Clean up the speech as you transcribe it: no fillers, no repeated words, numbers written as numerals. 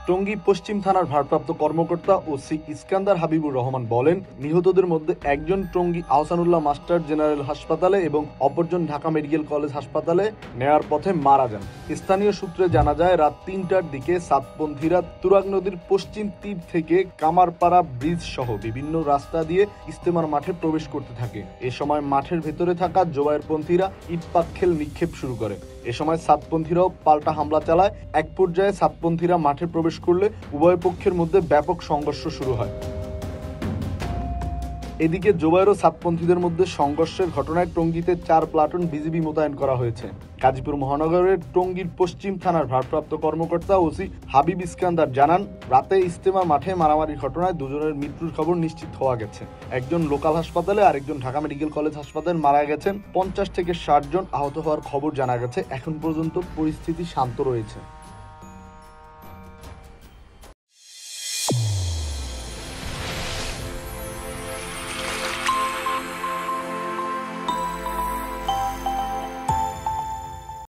টঙ্গী পশ্চিম থানার ভারপ্রাপ্ত কর্মকর্তা ওসি ইস্কান্দার হাবিবুর রহমান বলেন, নিহতদের মধ্যে একজন টঙ্গী আহসানুল্লাহ মাস্টার জেনারেল হাসপাতালে এবং অপরজন ঢাকা মেডিকেল কলেজ হাসপাতালে নেয়ার পথে মারা যান। স্থানীয় সূত্রে জানা যায়, রাত ৩টার দিকে সাতপন্থীরা তুরাগ নদীর পশ্চিম তীর থেকে কামারপাড়া ব্রিজ সহ বিভিন্ন রাস্তা দিয়ে ইজতেমার মাঠে প্রবেশ করতে থাকে। এ সময় মাঠের ভেতরে থাকা জোবায়েরপন্থীরা ইট পাটকেল নিক্ষেপ শুরু করে। এ সময় সাতপন্থীরাও পাল্টা হামলা চালায়। এক পর্যায়ে সাতপন্থীরা মাঠে প্রবেশ করলে উভয় পক্ষের মধ্যে ব্যাপক সংঘর্ষ শুরু হয়। এদিকে জোবায়ের ও সাতপন্থীদের মধ্যে সংঘর্ষের ঘটনায় টঙ্গীতে ৪ প্লাটুন বিজিবি মোতায়েন করা হয়েছে। গাজীপুর মহানগরের টঙ্গীর পশ্চিম থানার ভারপ্রাপ্ত কর্মকর্তা ওসি হাবিব ইস্কান্দার জানান, রাতে ইজতেমা মাঠে মারামারির ঘটনায় দুজনের মৃত্যুর খবর নিশ্চিত হওয়া গেছে। একজন লোকাল হাসপাতালে, আরেকজন ঢাকা মেডিকেল কলেজ হাসপাতালে মারা গেছেন। ৫০ থেকে ৬০ জন আহত হওয়ার খবর জানা গেছে। এখন পর্যন্ত পরিস্থিতি শান্ত রয়েছে।